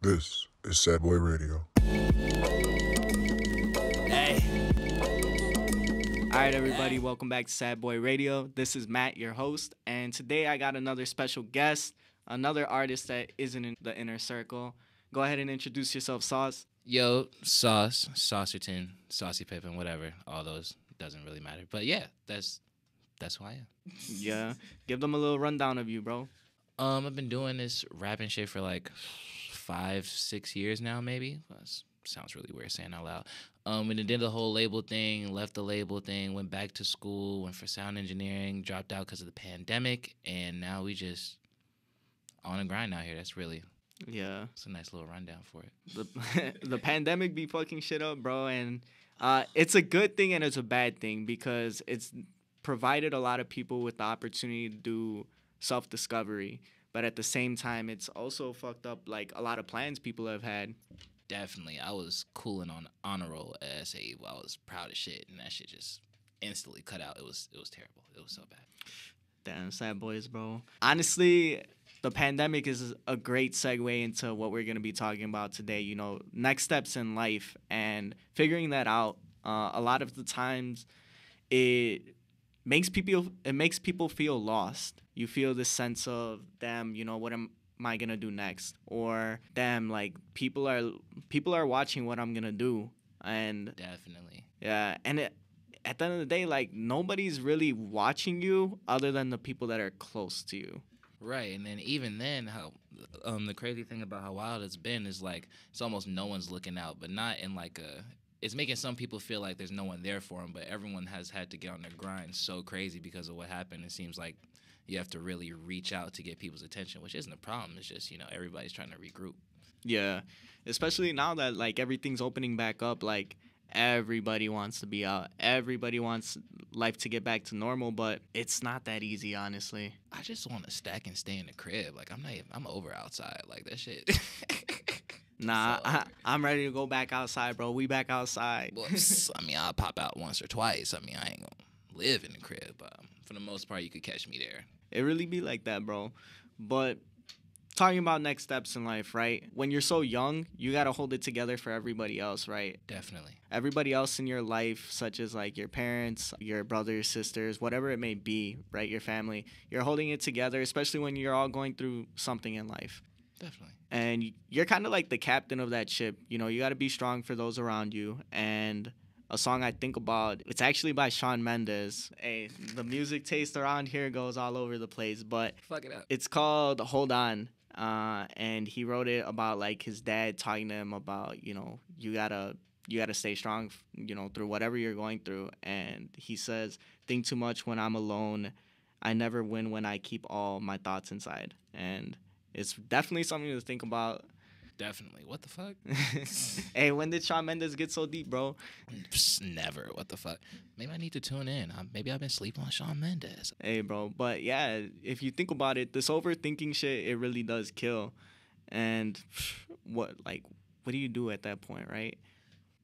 This is Sad Boy Radio. Hey. All right, everybody, welcome back to Sad Boy Radio. This is Matt, your host, and today I got another special guest, another artist that isn't in the inner circle. Go ahead and introduce yourself, Sauce. Yo, Sauce, Saucerton, sauceypippen, whatever. All those doesn't really matter. But yeah, that's who I am. Yeah, give them a little rundown of you, bro. I've been doing this rapping shit for like 5-6 years now, maybe. Sounds really weird saying out loud. And then did the whole label thing, left the label thing, went back to school, went for sound engineering, dropped out because of the pandemic, and now we just on a grind out here. That's really, it's a nice little rundown for it. The pandemic be fucking shit up, bro, and it's a good thing and it's a bad thing because it's provided a lot of people with the opportunity to do self-discovery, but at the same time, it's also fucked up like a lot of plans people have had. Definitely. I was cooling on honor roll at SAE. I was proud as shit, and that shit just instantly cut out. It was terrible. It was so bad. Damn, sad boys, bro. Honestly, the pandemic is a great segue into what we're going to be talking about today. You know, next steps in life and figuring that out. A lot of the times, it makes people feel lost. You feel this sense of, damn, you know, what am I gonna do next? Or damn, like people are watching what I'm gonna do, and Definitely. yeah, and at the end of the day, like nobody's really watching you other than the people that are close to you. Right, and then even then, how the crazy thing about how wild it's been is like it's almost no one's looking out, but not in like a. It's making some people feel like there's no one there for them, but everyone has had to get on their grind so crazy because of what happened. It seems like you have to really reach out to get people's attention, which isn't a problem. It's just, you know, everybody's trying to regroup. Yeah, especially now that like everything's opening back up, like everybody wants to be out. Everybody wants life to get back to normal, but it's not that easy, honestly. I just want to stack and stay in the crib. Like, I'm over outside. Like, that shit. Nah, I'm ready to go back outside, bro. We back outside. Well, I mean, I'll pop out once or twice. I mean, I ain't gonna live in the crib, but for the most part, you could catch me there. It really be like that, bro. But talking about next steps in life, right? When you're so young, you got to hold it together for everybody else, right? Definitely. Everybody else in your life, such as like your parents, your brothers, sisters, whatever it may be, right? Your family, you're holding it together, especially when you're all going through something in life. Definitely. And you're kind of like the captain of that ship. You know, you got to be strong for those around you. And a song I think about, it's actually by Shawn Mendes. Hey, the music taste around here goes all over the place, but Fuck it up. it's called Hold On. And he wrote it about like his dad talking to him about, you know, you gotta stay strong, you know, through whatever you're going through. And he says, think too much when I'm alone. I never win when I keep all my thoughts inside. And it's definitely something to think about. Definitely. What the fuck? Hey, when did Shawn Mendes get so deep, bro? Psst, never. What the fuck? Maybe I need to tune in. Maybe I've been sleeping on Shawn Mendes. Hey, bro. But yeah, if you think about it, this overthinking shit, it really does kill. And what do you do at that point, right?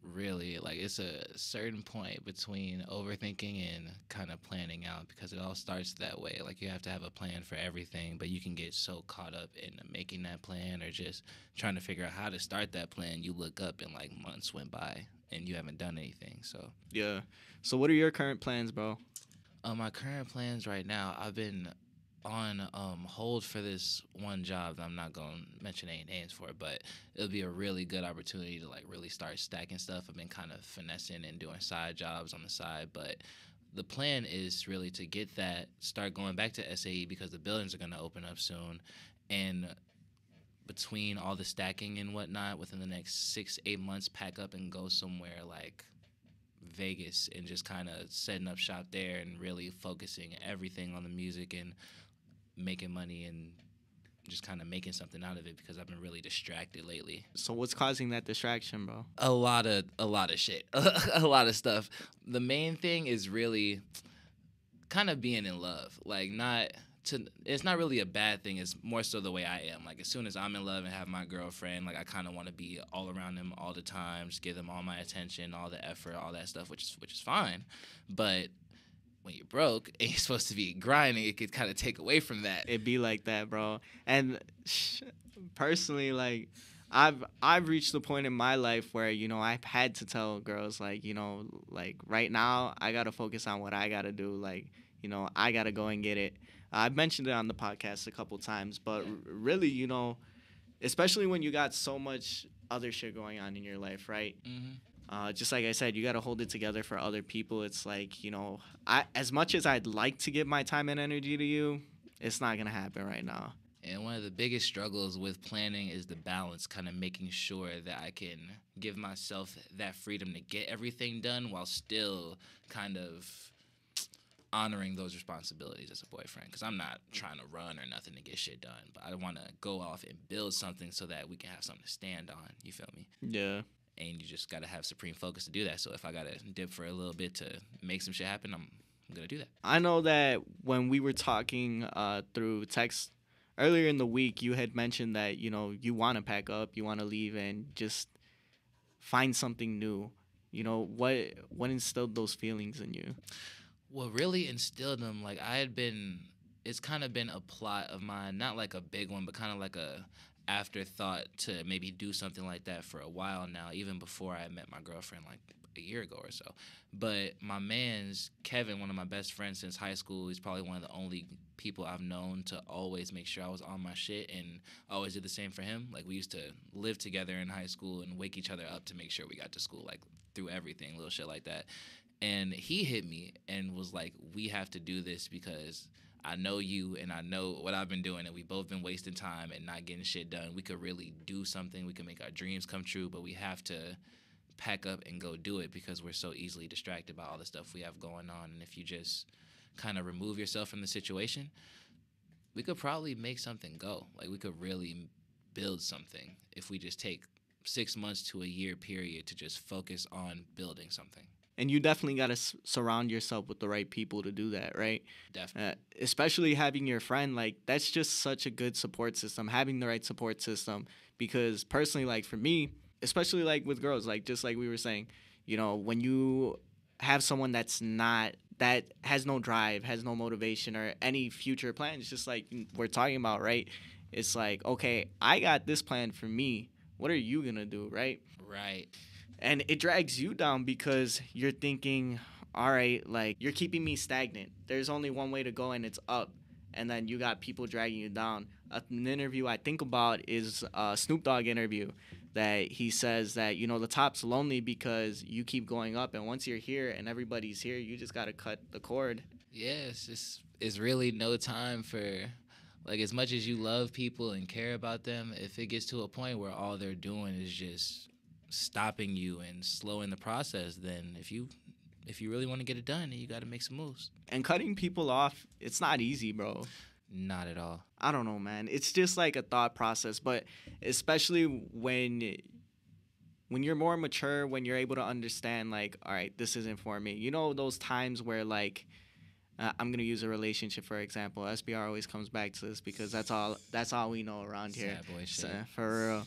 Really, like it's a certain point between overthinking and kind of planning out because it all starts that way. Like you have to have a plan for everything, but you can get so caught up in making that plan or just trying to figure out how to start that plan. You look up and like months went by and you haven't done anything. So yeah. So what are your current plans, bro? My current plans right now, I've been on hold for this one job that I'm not going to mention any names for, but it'll be a really good opportunity to like really start stacking stuff. I've been kind of finessing and doing side jobs on the side, but the plan is really to get that, start going back to SAE because the buildings are going to open up soon, and between all the stacking and whatnot, within the next 6-8 months, pack up and go somewhere like Vegas and just kind of setting up shop there and really focusing everything on the music and making money and just kind of making something out of it because I've been really distracted lately. So what's causing that distraction, bro? A lot of shit. A lot of stuff. The main thing is really kind of being in love. Like it's not really a bad thing. It's more so the way I am. Like as soon as I'm in love and have my girlfriend, like I kind of want to be all around them all the time, just give them all my attention, all the effort, all that stuff, which is fine. But when you're broke and you're supposed to be grinding, it could kind of take away from that. It be like that, bro. And personally, like, I've reached the point in my life where, you know, I've had to tell girls, like, you know, like right now I gotta focus on what I gotta do. Like, you know, I gotta go and get it. I've mentioned it on the podcast a couple times, but really, you know, especially when you got so much other shit going on in your life, right? Just like I said, you got to hold it together for other people. It's like, you know, as much as I'd like to give my time and energy to you, it's not going to happen right now. And one of the biggest struggles with planning is the balance, kind of making sure that I can give myself that freedom to get everything done while still kind of honoring those responsibilities as a boyfriend. Because I'm not trying to run or nothing to get shit done, but I want to go off and build something so that we can have something to stand on. You feel me? Yeah. And you just got to have supreme focus to do that. So if I got to dip for a little bit to make some shit happen, I'm going to do that. I know that when we were talking through text earlier in the week, you had mentioned that, you know, you want to pack up, you want to leave and just find something new. You know, what instilled those feelings in you? What really instilled them, like it's kind of been a plot of mine, not like a big one, but kind of like a afterthought to maybe do something like that for a while now, even before I met my girlfriend like a year ago or so. But my man's Kevin, one of my best friends since high school, he's probably one of the only people I've known to always make sure I was on my shit, and always did the same for him. Like, we used to live together in high school and wake each other up to make sure we got to school, like through everything, little shit like that. And he hit me and was like, we have to do this because I know you and I know what I've been doing, and we both been wasting time and not getting shit done. We could really do something. We could make our dreams come true, but we have to pack up and go do it because we're so easily distracted by all the stuff we have going on. And if you just kind of remove yourself from the situation, we could probably make something go. Like, we could really build something if we just take 6 months to a year period to just focus on building something. And you definitely got to surround yourself with the right people to do that, right? Definitely. Especially having your friend, like, that's just such a good support system, having the right support system. Because personally, like, for me, especially, like, with girls, like, just like we were saying, you know, when you have someone that has no drive, has no motivation or any future plans, just like we're talking about, right? It's like, okay, I got this plan for me. What are you going to do, right? Right. And it drags you down because you're thinking, all right, like, you're keeping me stagnant. There's only one way to go, and it's up. And then you got people dragging you down. An interview I think about is a Snoop Dogg interview that he says that, you know, the top's lonely because you keep going up. And once you're here and everybody's here, you just got to cut the cord. Yeah, it's really no time for, like, as much as you love people and care about them, if it gets to a point where all they're doing is just stopping you and slowing the process, then if you really want to get it done, then you got to make some moves. And cutting people off, it's not easy, bro. Not at all. I don't know, man. It's just like a thought process, but especially when you're more mature, when you're able to understand, like, all right, this isn't for me. You know, those times where, like, I'm gonna use a relationship for example. SBR always comes back to this because that's all we know around here. Sad boy shit. So, for real.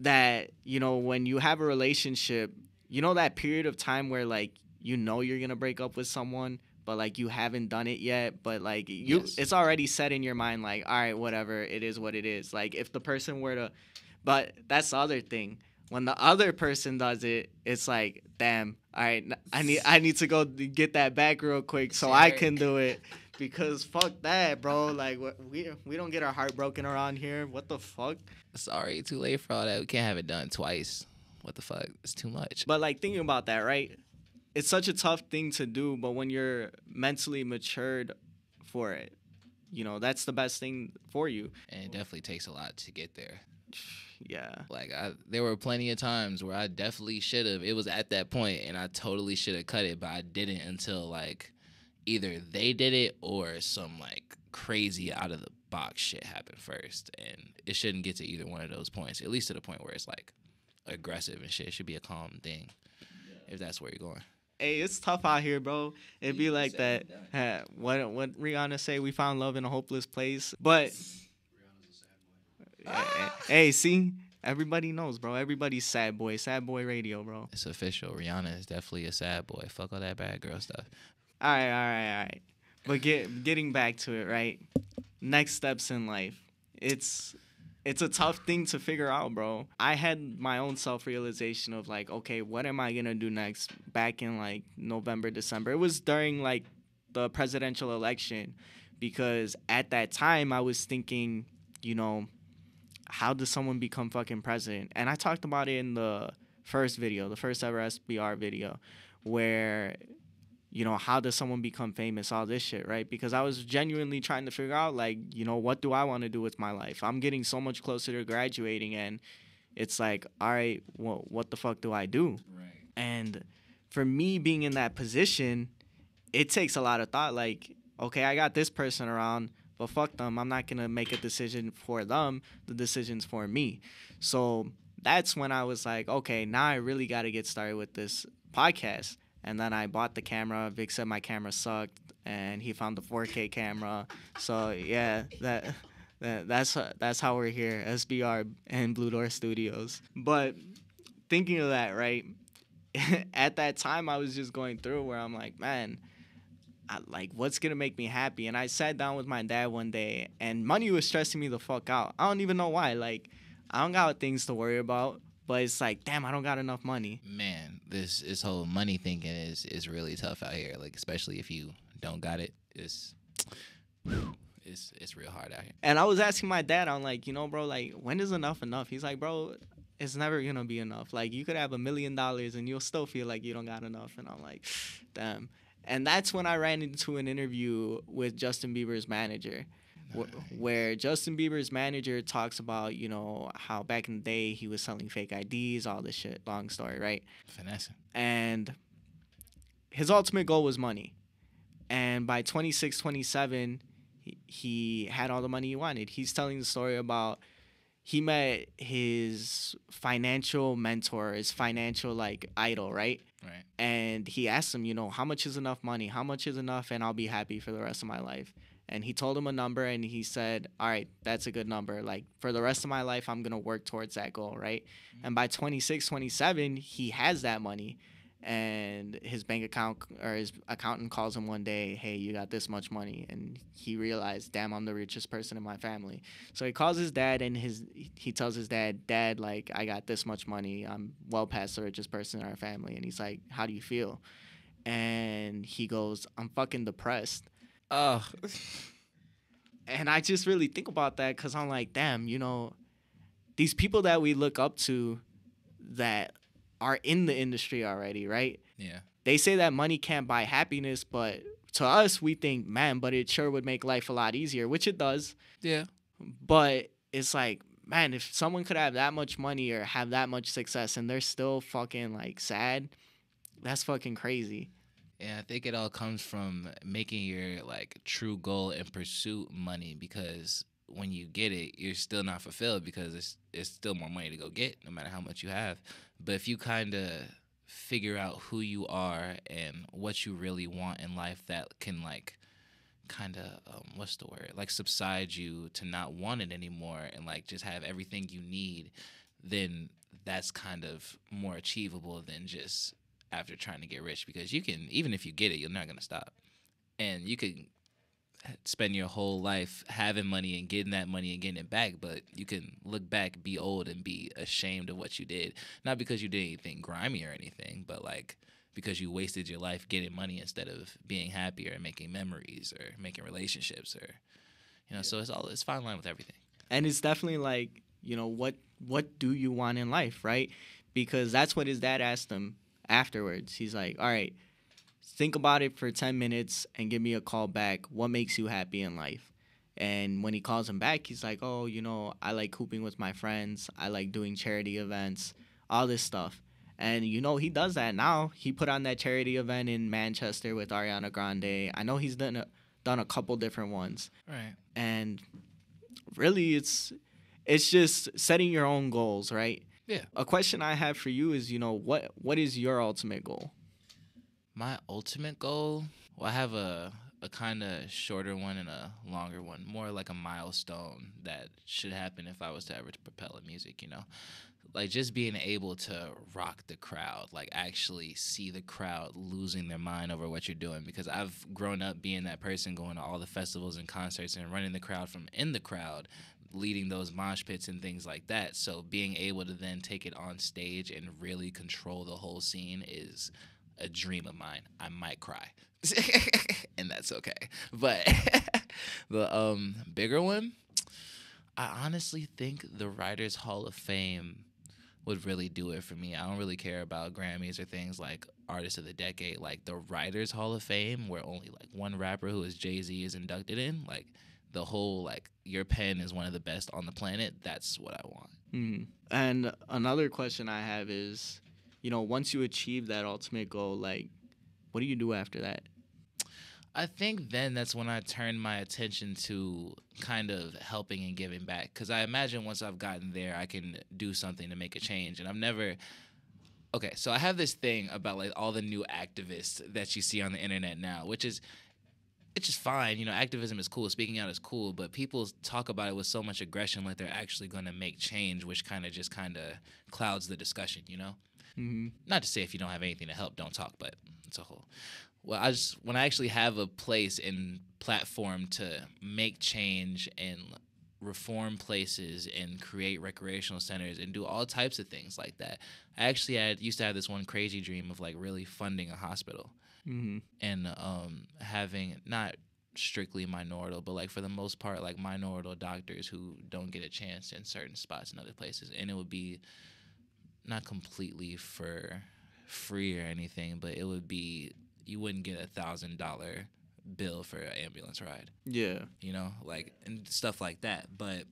That, you know, when you have a relationship, you know that period of time where, like, you know you're gonna break up with someone, but, like, you haven't done it yet, but, like, Yes. it's already set in your mind, like, all right, whatever, it is what it is. Like, if the person were to, but that's the other thing. When the other person does it, it's like, damn, all right, I need to go get that back real quick so I can do it. Because fuck that, bro. Like, we don't get our heart broken around here. What the fuck? Sorry, too late for all that. We can't have it done twice. What the fuck? It's too much. But, like, thinking about that, right? It's such a tough thing to do, but when you're mentally matured for it, you know, that's the best thing for you. And it definitely takes a lot to get there. Yeah. Like, there were plenty of times where I definitely should have. It was at that point, and I totally should have cut it, but I didn't until, like, either they did it or some, like, crazy out-of-the-box shit happened first. And it shouldn't get to either one of those points, at least to the point where it's, like, aggressive and shit. It should be a calm thing if that's where you're going. Hey, it's tough out here, bro. It'd be like that. What Rihanna say? We found love in a hopeless place. But hey, see, everybody knows, bro. Everybody's sad boy. Sad boy radio, bro. It's official. Rihanna is definitely a sad boy. Fuck all that bad girl stuff. All right. But getting back to it, right? Next steps in life. It's it's a tough thing to figure out, bro. I had my own self-realization of like, okay, what am I gonna do next? Back in like November, December. It was during like the presidential election, because at that time I was thinking, you know, how does someone become fucking president? And I talked about it in the first video, the first ever SBR video, where, you know, how does someone become famous, all this shit, right? Because I was genuinely trying to figure out, like, you know, what do I want to do with my life? I'm getting so much closer to graduating, and it's like, all right, well, what the fuck do I do? Right. And for me being in that position, it takes a lot of thought. Like, okay, I got this person around, but fuck them. I'm not going to make a decision for them. The decision's for me. So that's when I was like, okay, now I really got to get started with this podcast. And then I bought the camera. Vic said my camera sucked, and he found the 4K camera. So yeah, that's how we're here, SBR and Blue Door Studios. But thinking of that, right? At that time, I was just going through where I'm like, man, like, what's gonna make me happy? And I sat down with my dad one day, and money was stressing me the fuck out. I don't even know why. Like, I don't got things to worry about. But it's like, damn, I don't got enough money. Man, this whole money thinking is really tough out here. Like, especially if you don't got it, it's real hard out here. And I was asking my dad, I'm like, you know, bro, like, when is enough enough? He's like, bro, it's never gonna be enough. Like, you could have $1 million and you'll still feel like you don't got enough. And I'm like, damn. And that's when I ran into an interview with Justin Bieber's manager. Where Justin Bieber's manager talks about, you know, how back in the day he was selling fake IDs, all this shit. Long story, right? Finessing. And his ultimate goal was money. And by 26, 27, he had all the money he wanted. He's telling the story about he met his financial mentor, his financial, like, idol, right? Right. And he asked him, you know, how much is enough money? How much is enough? And I'll be happy for the rest of my life. And he told him a number, and he said, all right, that's a good number. Like, for the rest of my life, I'm going to work towards that goal, right? Mm-hmm. And by 26, 27, he has that money. And his bank account or his accountant calls him one day, hey, you got this much money. And he realized, damn, I'm the richest person in my family. So he calls his dad, and he tells his dad, Dad, like, I got this much money. I'm well past the richest person in our family. And he's like, how do you feel? And he goes, I'm fucking depressed. Oh. And I just really think about that because I'm like, damn, you know, these people that we look up to that are in the industry already, right? Yeah. They say that money can't buy happiness, but to us, we think, man, but it sure would make life a lot easier, which it does. Yeah. But it's like, man, if someone could have that much money or have that much success and they're still fucking, like, sad, that's fucking crazy. And I think it all comes from making your, like, true goal and pursue money, because when you get it, you're still not fulfilled because it's still more money to go get no matter how much you have. But if you kind of figure out who you are and what you really want in life, that can, like, kind of, what's the word? Like, subside you to not want it anymore and, like, just have everything you need, then that's kind of more achievable than just after trying to get rich, because you can, even if you get it, you're not going to stop. And you could spend your whole life having money and getting that money and getting it back, but you can look back, be old, and be ashamed of what you did. Not because you did anything grimy or anything, but, like, because you wasted your life getting money instead of being happy or making memories or making relationships, or, you know, so it's fine line with everything. And it's definitely like, you know, what do you want in life, right? Because that's what his dad asked him afterwards. He's like, all right, think about it for 10 minutes and give me a call back. What makes you happy in life? And when he calls him back, he's like, oh, you know, I like hooping with my friends. I like doing charity events, all this stuff. And, you know, he does that now. He put on that charity event in Manchester with Ariana Grande. I know he's done a couple different ones. Right. And really, it's just setting your own goals, right? Yeah. A question I have for you is, you know, what is your ultimate goal? My ultimate goal? Well, I have a kind of shorter one and a longer one, more like a milestone that should happen if I was to ever propel in music, you know? Like, just being able to rock the crowd, like, actually see the crowd losing their mind over what you're doing, because I've grown up being that person going to all the festivals and concerts and running the crowd from in the crowd, leading those mosh pits and things like that. So being able to then take it on stage and really control the whole scene is a dream of mine. I might cry. And that's okay. But the bigger one, I honestly think the Writers Hall of Fame would really do it for me. I don't really care about Grammys or things like Artist of the Decade. Like the Writers Hall of Fame, where only like one rapper who is Jay-Z is inducted in, like the whole like your pen is one of the best on the planet. That's what I want. Mm. And another question I have is, once you achieve that ultimate goal, like, what do you do after that? I think then that's when I turn my attention to kind of helping and giving back. Because I imagine once I've gotten there, I can do something to make a change. And I've never... Okay, so I have this thing about like all the new activists that you see on the internet now, which is... It's just fine. Activism is cool. Speaking out is cool. But people talk about it with so much aggression like they're actually going to make change, which kind of clouds the discussion, Mm-hmm. Not to say if you don't have anything to help, don't talk, but it's a whole... Well, when I actually have a place and platform to make change and reform places and create recreational centers and do all types of things like that. I actually used to have this one crazy dream of like really funding a hospital and having not strictly minority, but like for the most part like minority doctors who don't get a chance in certain spots in other places, and it would be not completely for free or anything, but it would be, you wouldn't get $1,000 bill for an ambulance ride. Yeah. Like, and stuff like that. But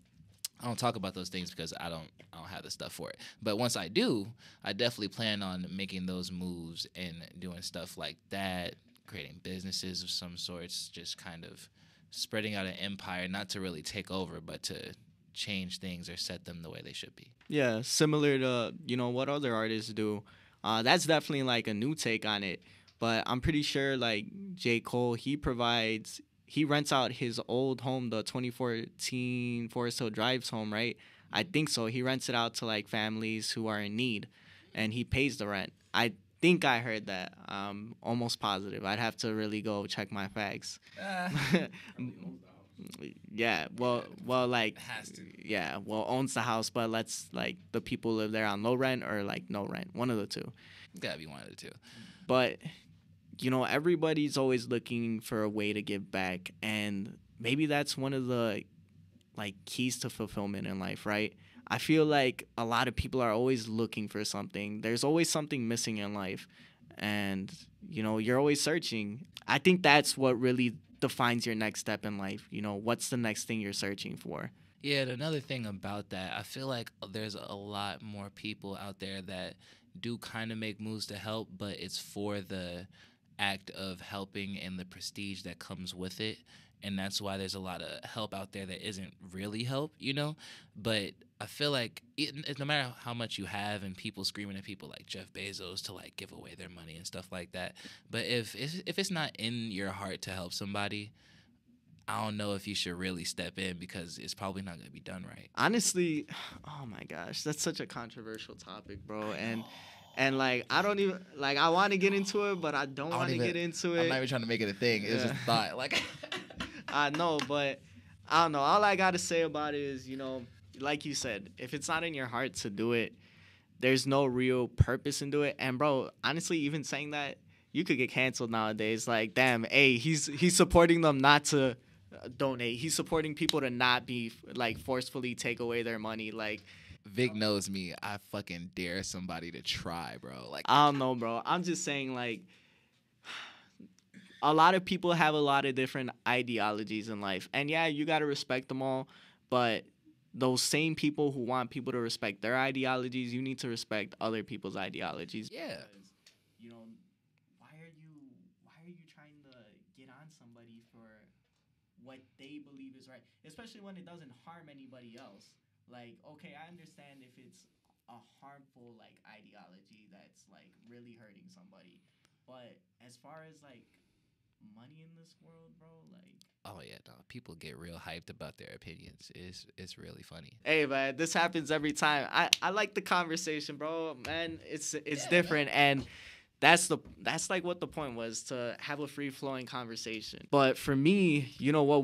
I don't talk about those things because I don't have the stuff for it. But once I do, I definitely plan on making those moves and doing stuff like that, creating businesses of some sorts, just kind of spreading out an empire, not to really take over, but to change things or set them the way they should be. Yeah, similar to, what other artists do. That's definitely like a new take on it. But I'm pretty sure like J. Cole, he rents out his old home, the 2014 Forest Hill Drives home, right? I think so. He rents it out to like families who are in need, and he pays the rent. I think I heard that. I'm almost positive. I'd have to really go check my facts. Yeah, like, has to. Yeah, owns the house, but let's like the people live there on low rent or like no rent, one of the two. Gotta be one of the two. But everybody's always looking for a way to give back, and maybe that's one of the like keys to fulfillment in life, right? I feel like a lot of people are always looking for something. There's always something missing in life, and you're always searching. I think that's what really defines your next step in life. What's the next thing you're searching for? Yeah, and another thing about that, I feel like there's a lot more people out there that do kind of make moves to help, but it's for the act of helping and the prestige that comes with it. And that's why there's a lot of help out there that isn't really help, But I feel like no matter how much you have and people screaming at people like Jeff Bezos to like give away their money and stuff like that, but if it's not in your heart to help somebody, I don't know if you should really step in because it's probably not going to be done right. Honestly, oh my gosh, that's such a controversial topic, bro. And like, I don't even, like, I want to get into it, but I don't want to get into it. I'm not even trying to make it a thing. It's just a thought. Like, I know, but I don't know. All I got to say about it is, like you said, if it's not in your heart to do it, there's no real purpose in doing it. And, bro, honestly, even saying that, you could get canceled nowadays. Like, damn, hey, he's supporting them not to donate. He's supporting people to not be, like, forcefully take away their money. Like, Vic knows me. I fucking dare somebody to try, bro. Like, I don't know, bro. I'm just saying, like, a lot of people have a lot of different ideologies in life. And, yeah, you got to respect them all. But those same people who want people to respect their ideologies, you need to respect other people's ideologies. Yeah. Why are you trying to get on somebody for what they believe is right? Especially when it doesn't harm anybody else. Like, okay, I understand if it's a harmful, like, ideology that's, like, really hurting somebody. But as far as, like, money in this world, bro, like... Oh, yeah, no, people get real hyped about their opinions. It's really funny. Hey, man, this happens every time. I like the conversation, bro. Man, it's different, man. And that's like what the point was, to have a free-flowing conversation. But for me, what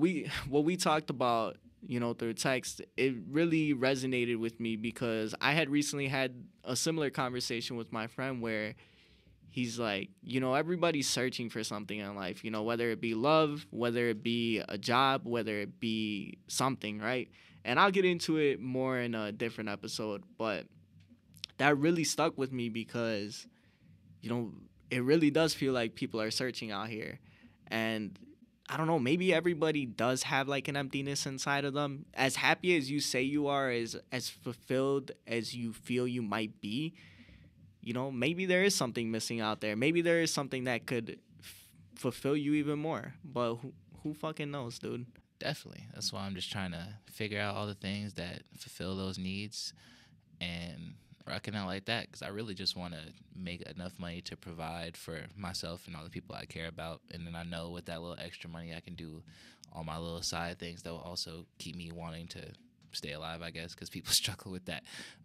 we talked about through text, it really resonated with me because I had recently had a similar conversation with my friend where he's like, everybody's searching for something in life, whether it be love, whether it be a job, whether it be something, right? And I'll get into it more in a different episode, but that really stuck with me because, it really does feel like people are searching out here. And I don't know, maybe everybody does have like an emptiness inside of them. As happy as you say you are, as fulfilled as you feel you might be, maybe there is something missing out there. Maybe there is something that could fulfill you even more. But who fucking knows, dude? Definitely. That's why I'm just trying to figure out all the things that fulfill those needs and rocking out like that, because I really just want to make enough money to provide for myself and all the people I care about. And then I know with that little extra money, I can do all my little side things that will also keep me wanting to stay alive, I guess, because people struggle with that.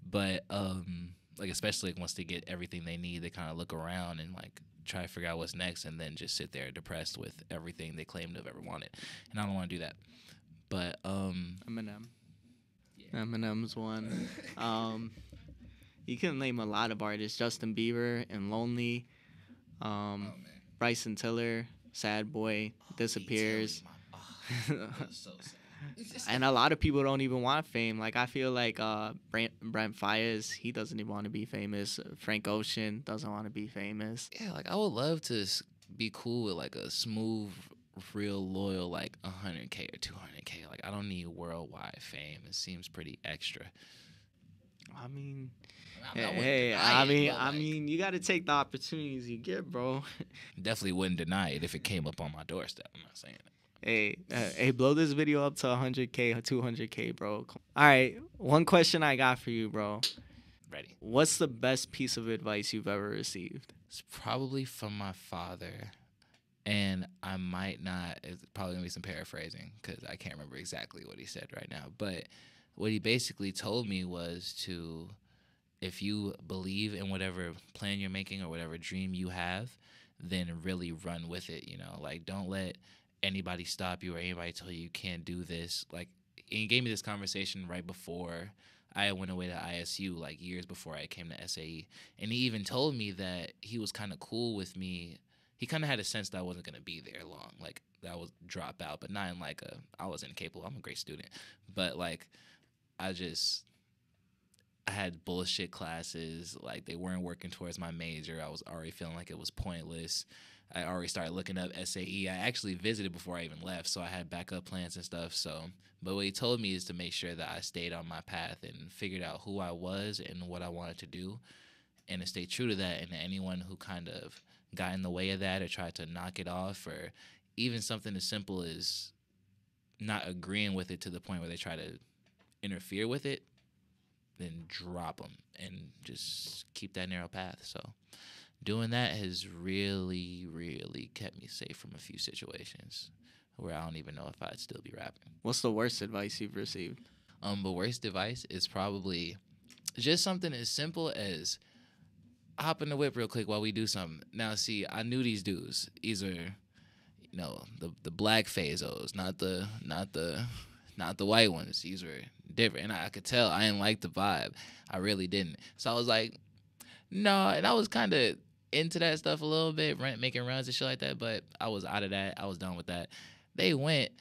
But like, especially once they get everything they need, they kind of look around and like try to figure out what's next, and then just sit there depressed with everything they claim to have ever wanted. And I don't want to do that. But Eminem. Yeah. Eminem's one. You can name a lot of artists: Justin Bieber and Lonely, Bryson Tiller, Sad Boy, Disappears. So sad. And a lot of people don't even want fame. Like, I feel like Brent Fayez, he doesn't even want to be famous. Frank Ocean doesn't want to be famous. Yeah, like I would love to be cool with like a smooth, real loyal, like 100K or 200K. Like, I don't need worldwide fame. It seems pretty extra. I mean, I mean, you got to take the opportunities you get, bro. Definitely wouldn't deny it if it came up on my doorstep. I'm not saying that. Hey, blow this video up to 100K or 200K, bro. All right, one question I got for you, bro. Ready. What's the best piece of advice you've ever received? It's probably from my father, and I might not. It's probably gonna be some paraphrasing because I can't remember exactly what he said right now. But what he basically told me was to, if you believe in whatever plan you're making or whatever dream you have, then really run with it. Like, don't let anybody stop you or anybody tell you can't do this. Like, and he gave me this conversation right before I went away to ISU, like years before I came to SAE. And he even told me that he was kind of cool with me. He kind of had a sense that I wasn't going to be there long. Like, that I would drop out, but not in like I was incapable. I'm a great student. But like, I had bullshit classes. Like, they weren't working towards my major. I was already feeling like it was pointless. I already started looking up SAE. I actually visited before I even left, so I had backup plans and stuff. But what he told me is to make sure that I stayed on my path and figured out who I was and what I wanted to do, and to stay true to that. And anyone who kind of got in the way of that or tried to knock it off, or even something as simple as not agreeing with it to the point where they try to interfere with it, then drop them and just keep that narrow path. So doing that has really, really kept me safe from a few situations where I don't even know if I'd still be rapping. What's the worst advice you've received? The worst advice is probably just something as simple as hop in the whip real quick while we do something. Now, see, I knew these dudes. These are, the black Fazos, not the white ones. These were different, and I could tell I didn't like the vibe. I really didn't. So I was like, no, and I was kind of into that stuff a little bit, making runs and shit like that, but I was out of that. I was done with that. They went,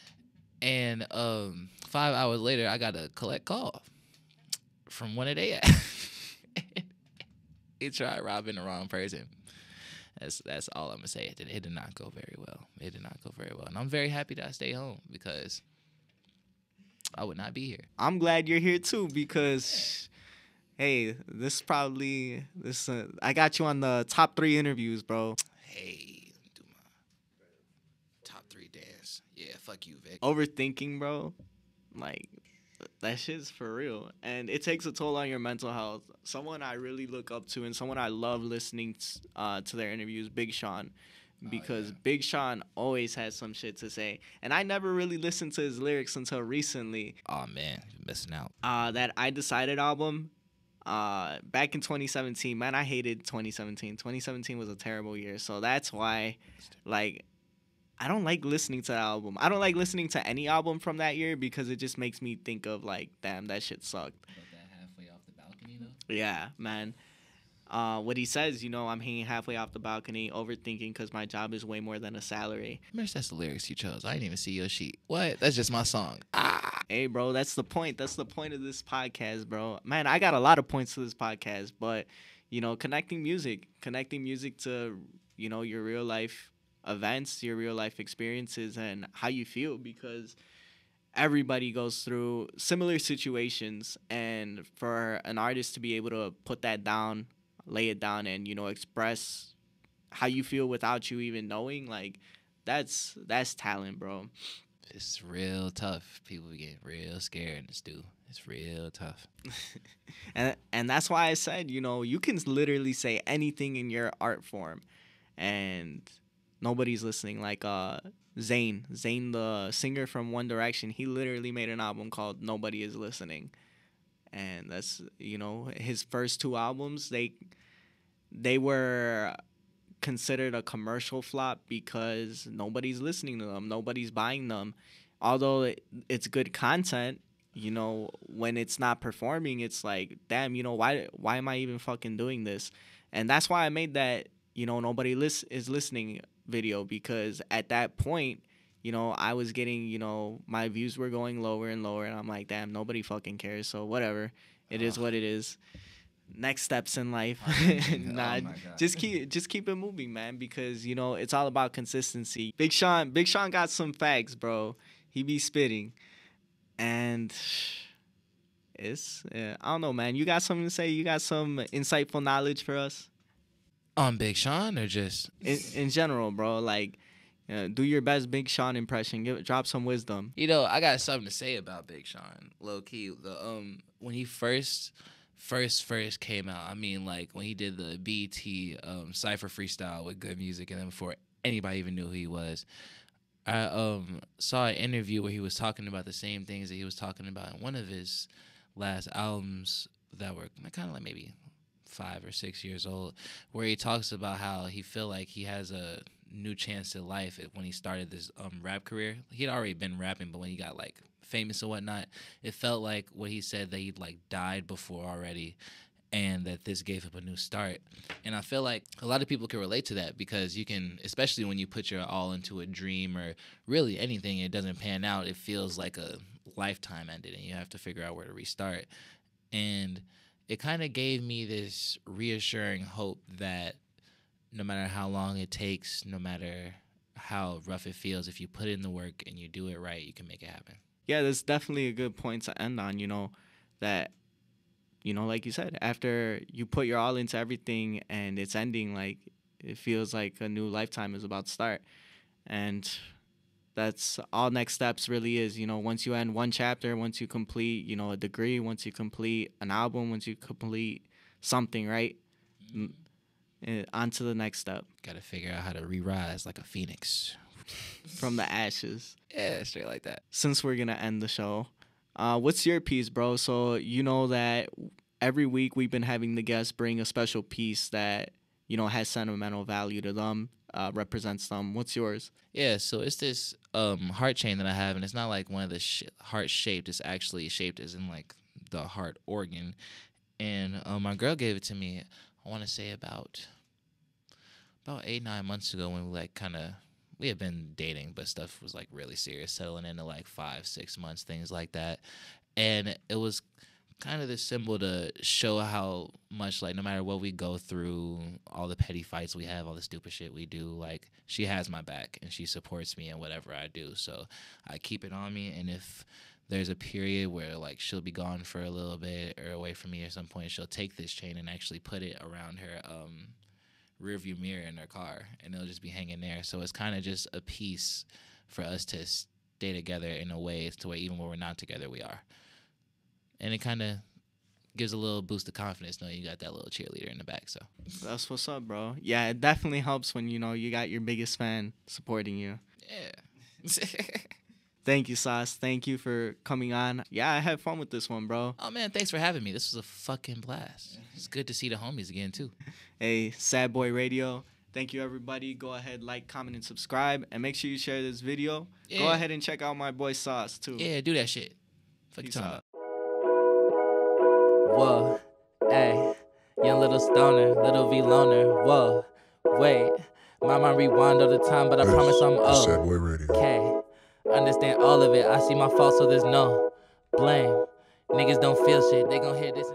and 5 hours later, I got a collect call from one of they. He tried robbing the wrong person. That's all I'm gonna say. It did not go very well. It did not go very well, and I'm very happy that I stayed home because I would not be here. I'm glad you're here too because, hey, I got you on the top 3 interviews, bro. Hey, do my top 3 dance. Yeah, fuck you, Vic. Overthinking, bro. Like, that shit's for real. And it takes a toll on your mental health. Someone I really look up to and someone I love listening to their interviews, Big Sean. Because Big Sean always has some shit to say. And I never really listened to his lyrics until recently. Oh, man, you're missing out. That I Decided album, back in 2017, man, I hated 2017. 2017 was a terrible year. So that's why, like, I don't like listening to the album. I don't like listening to any album from that year because it just makes me think of like, damn, that shit sucked. About that halfway off the balcony though. Yeah, man. What he says, I'm hanging halfway off the balcony, overthinking because my job is way more than a salary. Merch, that's the lyrics you chose. I didn't even see your sheet. What? That's just my song. Ah. Hey, bro, that's the point. That's the point of this podcast, bro. Man, I got a lot of points to this podcast, but, connecting music to, your real life events, your real life experiences, and how you feel, because everybody goes through similar situations, and for an artist to be able to put that down, lay it down, and express how you feel without you even knowing, like, that's talent, bro. It's real tough. People get real scared in this dude. It's real tough. and that's why I said, you can literally say anything in your art form and nobody's listening. Like Zayn, the singer from One Direction, he literally made an album called Nobody Is Listening. And that's, his first two albums, they were considered a commercial flop because nobody's listening to them, nobody's buying them. Although it's good content, when it's not performing, it's like, damn, why am I even fucking doing this? And that's why I made that, nobody is listening video, because at that point, I was getting, my views were going lower and lower, and I'm like, damn, nobody fucking cares, so whatever. It is what it is. Next steps in life. Nah, just keep it moving, man, because it's all about consistency. Big Sean got some facts, bro. He be spitting, and I don't know, man. You got something to say? You got some insightful knowledge for us On Big Sean, or just in general, bro? Like, do your best Big Sean impression. Drop some wisdom. I got something to say about Big Sean. Low key, when he first came out, I mean, like, when he did the BET Cypher freestyle with good music, and then before anybody even knew who he was, I saw an interview where he was talking about the same things that he was talking about in one of his last albums that were kind of like maybe 5 or 6 years old, where he talks about how he feel like he has a new chance at life when he started this rap career. He'd already been rapping, but when he got like famous and whatnot, it felt like what he said, that he'd like died before already, and that this gave him a new start. And I feel like a lot of people can relate to that, because you can, especially when you put your all into a dream or really anything, it doesn't pan out, it feels like a lifetime ended and you have to figure out where to restart. And it kind of gave me this reassuring hope that no matter how long it takes, no matter how rough it feels, if you put in the work and you do it right, you can make it happen. Yeah, that's definitely a good point to end on, that, like you said, after you put your all into everything and it's ending, like, it feels like a new lifetime is about to start. And that's all Next Steps really is. Once you end one chapter, once you complete, a degree, once you complete an album, once you complete something, right? On to the next step. Got to figure out how to re-rise like a phoenix. From the ashes. Yeah, straight like that. Since we're going to end the show, what's your piece, bro? So that every week we've been having the guests bring a special piece that, has sentimental value to them, represents them. What's yours? Yeah, so it's this heart chain that I have, and it's not like one of the heart shaped. It's actually shaped as in like the heart organ. And my girl gave it to me, I want to say about 8-9 months ago, when we had been dating, but stuff was like really serious, settling into like 5-6 months, things like that. And it was kind of this symbol to show how much, like, no matter what we go through, all the petty fights we have, all the stupid shit we do, like, she has my back and she supports me in whatever I do. So I keep it on me, and if there's a period where like she'll be gone for a little bit or away from me at some point, she'll take this chain and actually put it around her rearview mirror in her car, and it'll just be hanging there. So it's kind of just a piece for us to stay together in a way to where even when we're not together, we are. And it kind of gives a little boost of confidence knowing you got that little cheerleader in the back. So that's what's up, bro. Yeah, it definitely helps when you got your biggest fan supporting you. Yeah. Thank you, Sauce. Thank you for coming on. Yeah, I had fun with this one, bro. Oh, man, thanks for having me. This was a fucking blast. It's good to see the homies again, too. Hey, Sad Boy Radio. Thank you, everybody. Go ahead, like, comment, and subscribe. And make sure you share this video. Yeah. Go ahead and check out my boy Sauce, too. Yeah, do that shit. Fuck you Peace talking out. about. Whoa, hey, young little stoner, little V loner. Whoa, wait, my mind rewind all the time, but I promise I'm It's Sad old. Boy Radio. Okay, understand all of it. I see my fault, so there's no blame. Niggas don't feel shit. They gon' hear this.